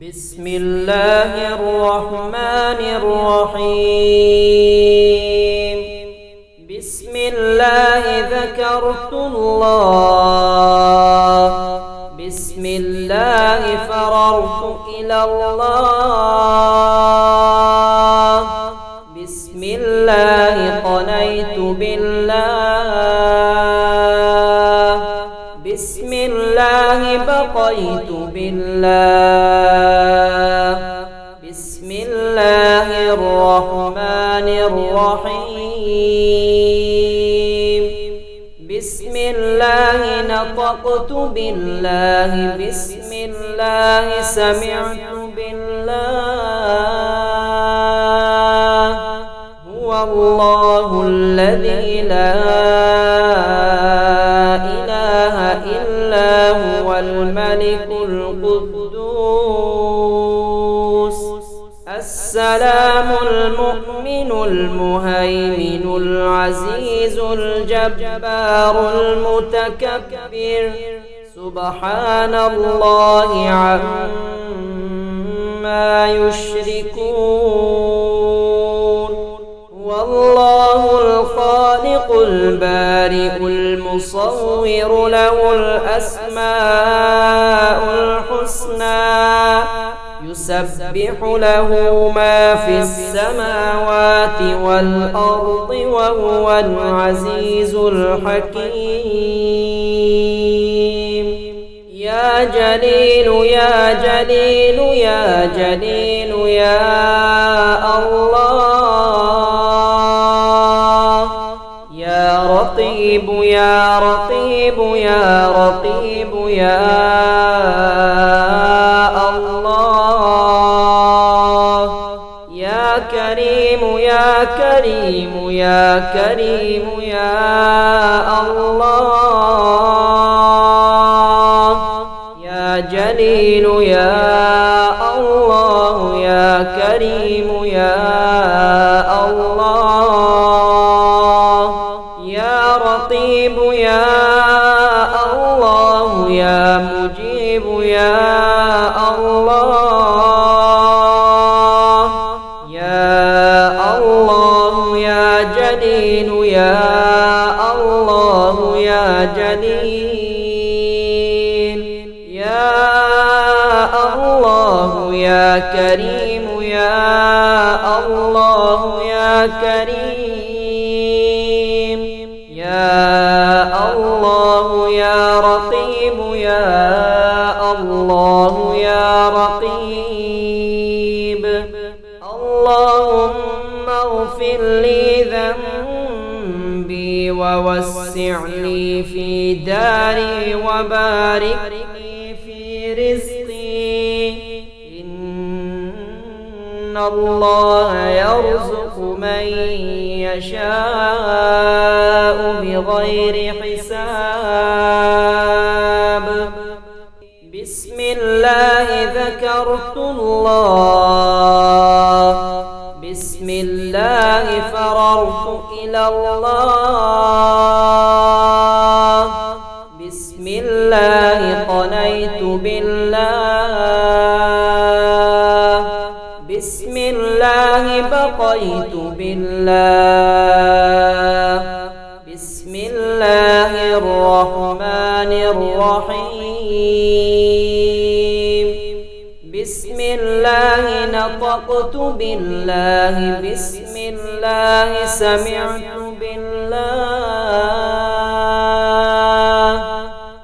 بسم الله الرحمن الرحيم. بسم الله ذكرت الله، بسم الله فررت إلى الله، بسم الله قنيت بالله، بسم الله بقيت بالله، بسم الله الرحمن الرحيم. بسم الله نطقت بالله، بسم الله سمعت بالله. هو الله الذي لا إله إلا هو الملك القدوس السلام المؤمن المهيمن العزيز الجبار المتكبر. سبحان الله عما يشركون. والله الخالق البارئ المصور له الأسماء الحسنى يسبح له ما في السماوات والأرض وهو العزيز الحكيم. يا جليل يا جليل يا جليل يا الله، يا رقيب يا رقيب يا رقيب يا الله، يا كريم يا كريم يا كريم يا الله، يا جليل يا الله، يا كريم يا الله، يا رقيب يا الله، يا مجيب يا الله، يا الله يا جليل يا الله، يا جليل يا الله، يا كريم يا الله، يا كريم يا الله، يا رقيب يا الله، يا رقيب. اللهم اغفر لي ذنبي ووسع لي في داري وبارك لي في رزقي. إن الله يرزق من يشاء بغير حساب. بسم الله ذكرت الله، بسم الله فررت إلى الله، بسم الله قنيت بالله، بسم الله بقيت بالله، بسم الله الرحمن الرحيم. بسم الله نطقت بالله، بسم الله سمعت بالله.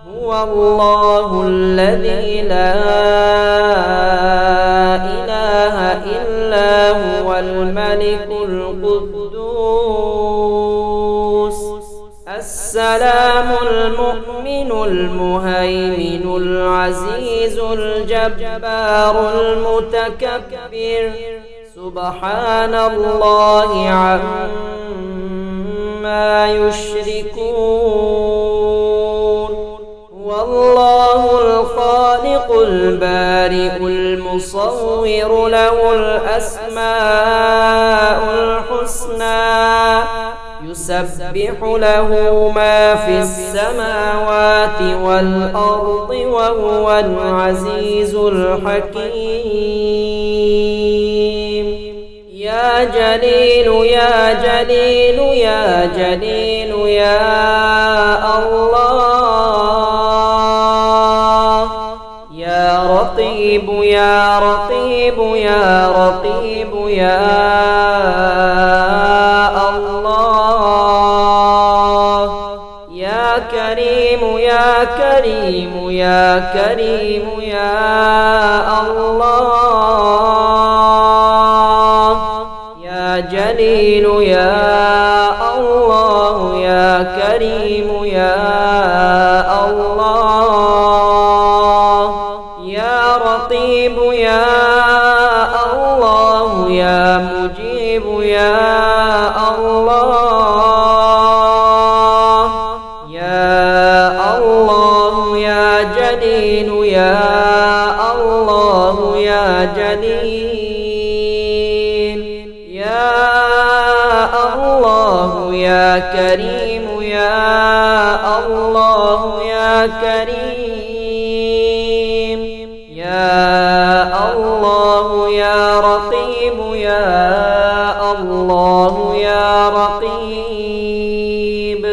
هو الله الذي لا إله إلا هو الملك القدوس السلام المؤمن المهيمن العزيز الجبار المتكبر. سبحان الله عما يشركون. والله الخالق البارئ المصور له الأسماء الحسنى يسبح له ما في السماوات والأرض وهو العزيز الحكيم يا جليل يا جليل يا جليل يا الله يا رقيب يا رقيب يا رقيب يا الله يا كريم يا كريم يا كريم يا الله يا جليل يا الله يا كريم يا الله يا رقيب يا الله يا مجيب يا الله يا الله يا جليل يا الله يا جليل يا الله يا كريم يا الله يا كريم يا الله يا رقيب يا الله يا رقيب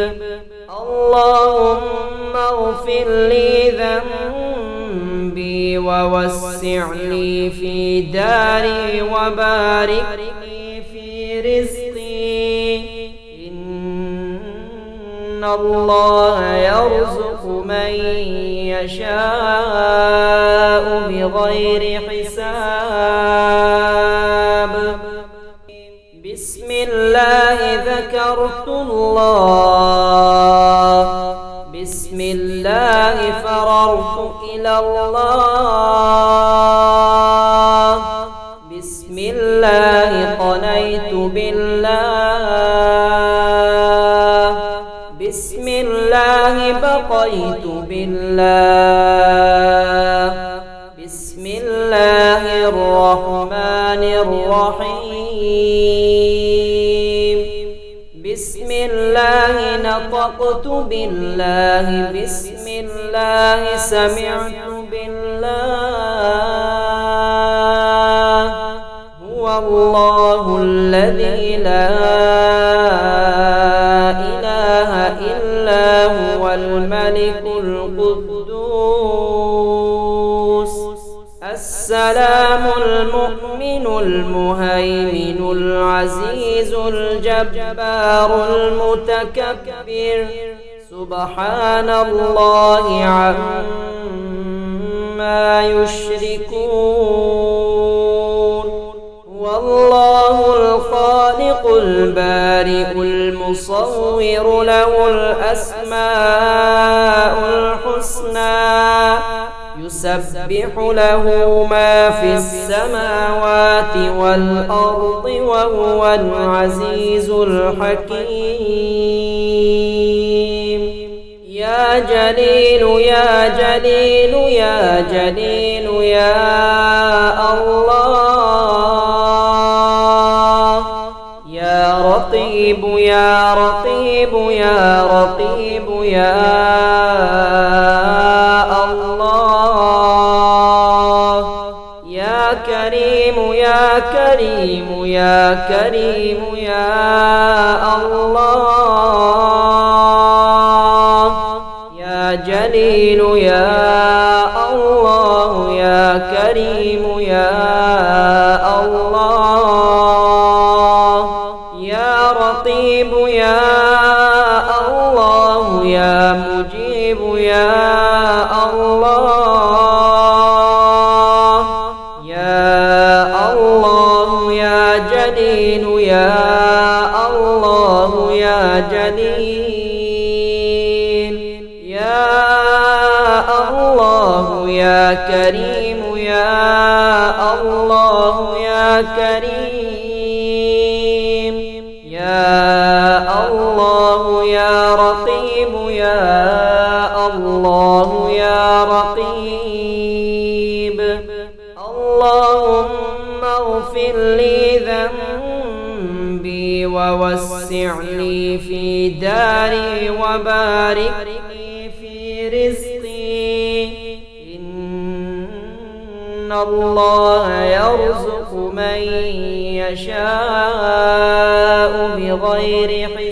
اللهم اغفر لي ذنبي ووسع لي في داري وبارك لي في رزقي إن الله يرزق من يشاء بغير حساب بسم الله ذكرت الله بسم الله فررت إلى الله بسم الله قنيت بالله بسم الله بقيت بالله بسم الله الرحمن الرحيم بسم الله نطقت بالله بسم الله سمعت بالله هو الله الذي لا إله إلا هو الملك القدوس السلام المؤمن المهيمن العزيز الجبار المتكبر سبحان الله عما يشركون والله الخالق البارئ المصور له الأسماء الحسنى يسبح له ما في السماوات والأرض وهو العزيز الحكيم يا جليل يا جليل يا جليل يا الله يا رقيب يا رقيب يا رقيب يا يا كريم يا كريم يا كريم يا الله يا جليل يا الله يا كريم يا الله يا رقيب يا الله يا مجيب يا الله يا الله يا جليل يا الله يا كريم يا الله يا كريم يا الله يا رقيب يا الله يا رقيب اللهم اغفر لي ذنبي ووسع لي في داري وبارك لي في رزقي إن الله يرزق من يشاء بغير حساب